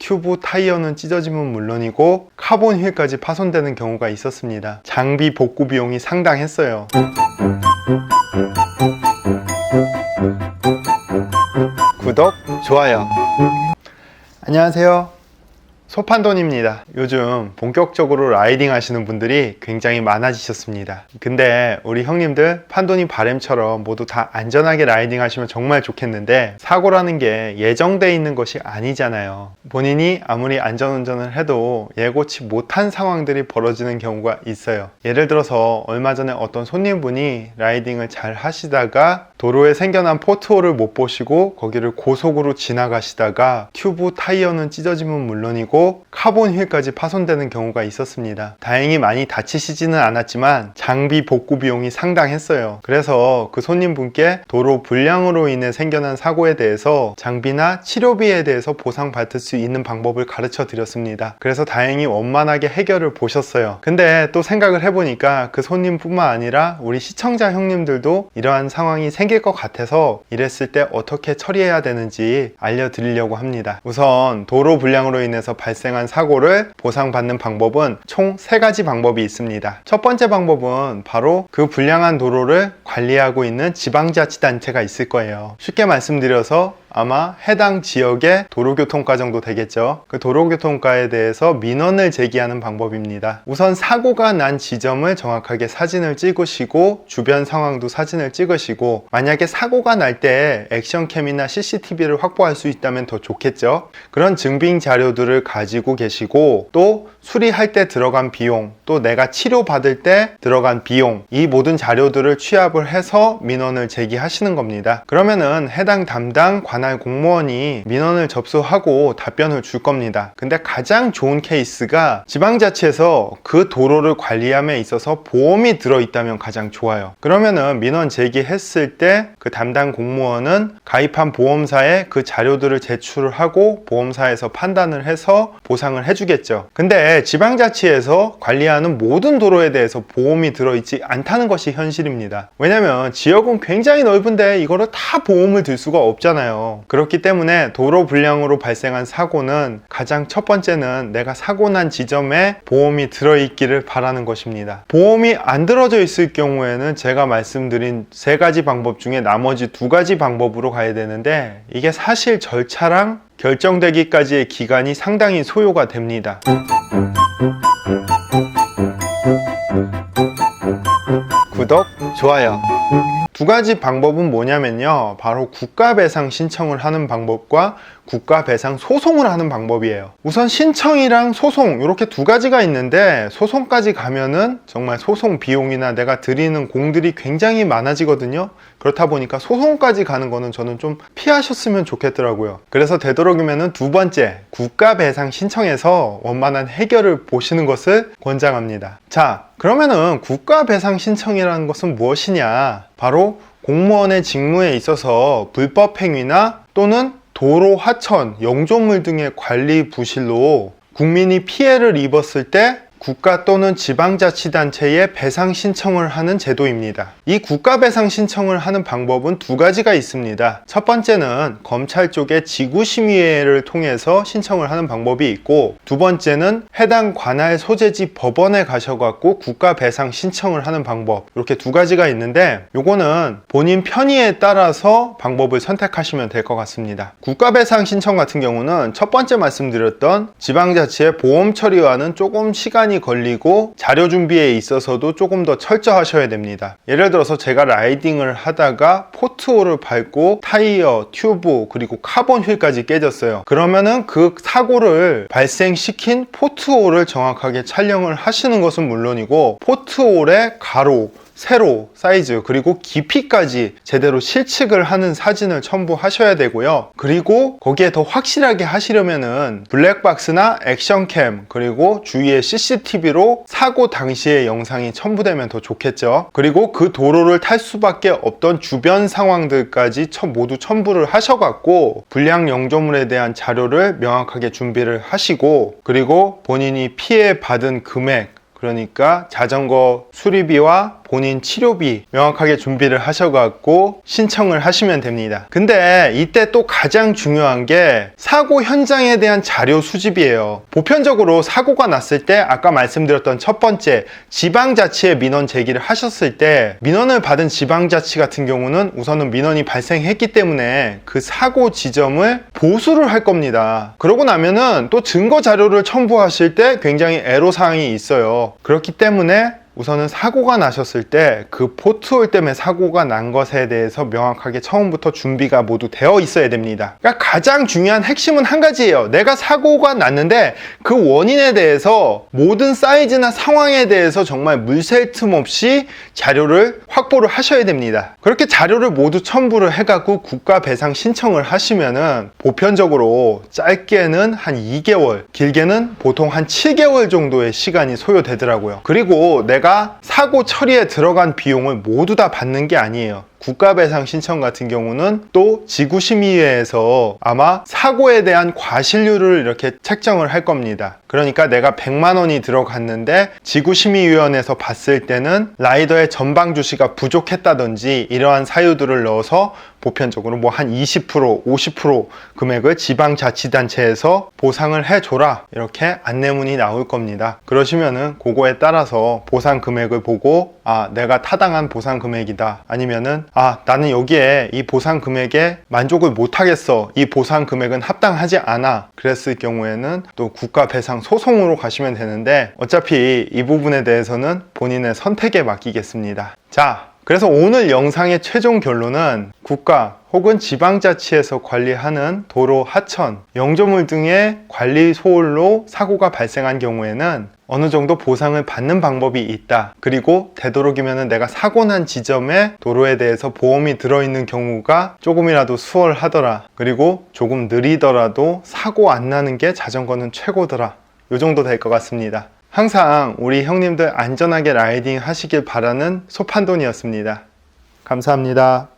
튜브 타이어는 찢어짐은 물론이고 카본 휠까지 파손되는 경우가 있었습니다. 장비 복구 비용이 상당했어요. 구독, 좋아요. 안녕하세요. 소판돈입니다. 요즘 본격적으로 라이딩 하시는 분들이 굉장히 많아지셨습니다. 근데 우리 형님들 판돈이 바램처럼 모두 다 안전하게 라이딩 하시면 정말 좋겠는데, 사고라는 게 예정되어 있는 것이 아니잖아요. 본인이 아무리 안전운전을 해도 예고치 못한 상황들이 벌어지는 경우가 있어요. 예를 들어서 얼마 전에 어떤 손님분이 라이딩을 잘 하시다가 도로에 생겨난 포트홀을 못 보시고 거기를 고속으로 지나가시다가 튜브 타이어는 찢어짐은 물론이고 카본 휠까지 파손되는 경우가 있었습니다. 다행히 많이 다치시지는 않았지만 장비 복구 비용이 상당했어요. 그래서 그 손님분께 도로 불량으로 인해 생겨난 사고에 대해서 장비나 치료비에 대해서 보상받을 수 있는 방법을 가르쳐 드렸습니다. 그래서 다행히 원만하게 해결을 보셨어요. 근데 또 생각을 해보니까 그 손님뿐만 아니라 우리 시청자 형님들도 이러한 상황이 생길 것 같아서 이랬을 때 어떻게 처리해야 되는지 알려드리려고 합니다. 우선 도로 불량으로 인해서 발생한 사고를 보상받는 방법은 총 3가지 방법이 있습니다. 첫 번째 방법은 바로 그 불량한 도로를 관리하고 있는 지방자치단체가 있을 거예요. 쉽게 말씀드려서 아마 해당 지역의 도로교통과 정도 되겠죠. 그 도로교통과에 대해서 민원을 제기하는 방법입니다. 우선 사고가 난 지점을 정확하게 사진을 찍으시고 주변 상황도 사진을 찍으시고, 만약에 사고가 날 때 액션캠이나 CCTV를 확보할 수 있다면 더 좋겠죠. 그런 증빙 자료들을 가지고 계시고, 또 수리할 때 들어간 비용, 또 내가 치료받을 때 들어간 비용, 이 모든 자료들을 취합을 해서 민원을 제기하시는 겁니다. 그러면은 해당 담당 관할 공무원이 민원을 접수하고 답변을 줄 겁니다. 근데 가장 좋은 케이스가 지방자치에서 그 도로를 관리함에 있어서 보험이 들어있다면 가장 좋아요. 그러면은 민원 제기했을 때 그 담당 공무원은 가입한 보험사에 그 자료들을 제출을 하고 보험사에서 판단을 해서 보상을 해주겠죠. 근데 지방자치에서 관리하는 모든 도로에 대해서 보험이 들어있지 않다는 것이 현실입니다. 왜냐면 지역은 굉장히 넓은데 이거를 다 보험을 들 수가 없잖아요. 그렇기 때문에 도로 불량으로 발생한 사고는 가장 첫 번째는 내가 사고 난 지점에 보험이 들어있기를 바라는 것입니다. 보험이 안 들어져 있을 경우에는 제가 말씀드린 3가지 방법 중에 나머지 2가지 방법으로 가야 되는데, 이게 사실 절차랑 결정되기까지의 기간이 상당히 소요가 됩니다. 구독, 좋아요. 2가지 방법은 뭐냐면요, 바로 국가배상 신청을 하는 방법과 국가배상 소송을 하는 방법이에요. 우선 신청이랑 소송, 이렇게 2가지가 있는데, 소송까지 가면은 정말 소송 비용이나 내가 드리는 공들이 굉장히 많아지거든요. 그렇다 보니까 소송까지 가는 거는 저는 좀 피하셨으면 좋겠더라고요. 그래서 되도록이면은 2번째 국가배상 신청해서 원만한 해결을 보시는 것을 권장합니다. 자, 그러면은 국가배상 신청이라는 것은 무엇이냐? 바로 공무원의 직무에 있어서 불법 행위나 또는 도로 하천, 영조물 등의 관리 부실로 국민이 피해를 입었을 때 국가 또는 지방자치단체에 배상 신청을 하는 제도입니다. 이 국가배상 신청을 하는 방법은 2가지가 있습니다. 첫 번째는 검찰 쪽의 지구심의회를 통해서 신청을 하는 방법이 있고, 2번째는 해당 관할 소재지 법원에 가셔갖고 국가배상 신청을 하는 방법, 이렇게 2가지가 있는데, 요거는 본인 편의에 따라서 방법을 선택하시면 될 것 같습니다. 국가배상 신청 같은 경우는 첫 번째 말씀드렸던 지방자치의 보험 처리와는 조금 시간이 걸리고 자료 준비에 있어서도 조금 더 철저하셔야 됩니다. 예를 들어서 제가 라이딩을 하다가 포트홀을 밟고 타이어, 튜브, 그리고 카본 휠까지 깨졌어요. 그러면은 그 사고를 발생시킨 포트홀을 정확하게 촬영을 하시는 것은 물론이고, 포트홀의 가로, 세로, 사이즈, 그리고 깊이까지 제대로 실측을 하는 사진을 첨부하셔야 되고요. 그리고 거기에 더 확실하게 하시려면은 블랙박스나 액션캠, 그리고 주위에 CCTV로 사고 당시의 영상이 첨부되면 더 좋겠죠. 그리고 그 도로를 탈 수밖에 없던 주변 상황들까지 모두 첨부를 하셔갖고 불량 영조물에 대한 자료를 명확하게 준비를 하시고, 그리고 본인이 피해 받은 금액, 그러니까 자전거 수리비와 본인 치료비 명확하게 준비를 하셔갖고 신청을 하시면 됩니다. 근데 이때 또 가장 중요한 게 사고 현장에 대한 자료 수집이에요. 보편적으로 사고가 났을 때 아까 말씀드렸던 첫 번째 지방자치에 민원 제기를 하셨을 때 민원을 받은 지방자치 같은 경우는 우선은 민원이 발생했기 때문에 그 사고 지점을 보수를 할 겁니다. 그러고 나면은 또 증거 자료를 첨부하실 때 굉장히 애로사항이 있어요. 그렇기 때문에 우선은 사고가 나셨을 때 그 포트홀 때문에 사고가 난 것에 대해서 명확하게 처음부터 준비가 모두 되어 있어야 됩니다. 그러니까 가장 중요한 핵심은 한 가지예요. 내가 사고가 났는데 그 원인에 대해서 모든 사이즈나 상황에 대해서 정말 물샐 틈 없이 자료를 확보를 하셔야 됩니다. 그렇게 자료를 모두 첨부를 해갖고 국가 배상 신청을 하시면은 보편적으로 짧게는 한 2개월, 길게는 보통 한 7개월 정도의 시간이 소요되더라고요. 그리고 내가 사고 처리에 들어간 비용을 모두 다 받는 게 아니에요. 국가배상 신청 같은 경우는 또 지구심의회에서 아마 사고에 대한 과실률을 이렇게 책정을 할 겁니다. 그러니까 내가 100만 원이 들어갔는데 지구심의위원회에서 봤을 때는 라이더의 전방 주시가 부족했다든지 이러한 사유들을 넣어서 보편적으로 뭐 한 20%, 50% 금액을 지방자치단체에서 보상을 해줘라 이렇게 안내문이 나올 겁니다. 그러시면은 그거에 따라서 보상 금액을 보고 아 내가 타당한 보상 금액이다 아니면은 아 나는 여기에 이 보상 금액에 만족을 못하겠어 이 보상 금액은 합당하지 않아 그랬을 경우에는 또 국가 배상 소송으로 가시면 되는데 어차피 이 부분에 대해서는 본인의 선택에 맡기겠습니다. 자, 그래서 오늘 영상의 최종 결론은 국가 혹은 지방자치에서 관리하는 도로 하천, 영조물 등의 관리 소홀로 사고가 발생한 경우에는 어느 정도 보상을 받는 방법이 있다. 그리고 되도록이면 내가 사고 난 지점에 도로에 대해서 보험이 들어있는 경우가 조금이라도 수월하더라. 그리고 조금 느리더라도 사고 안 나는 게 자전거는 최고더라. 이 정도 될 것 같습니다. 항상 우리 형님들 안전하게 라이딩 하시길 바라는 소판돈이었습니다. 감사합니다.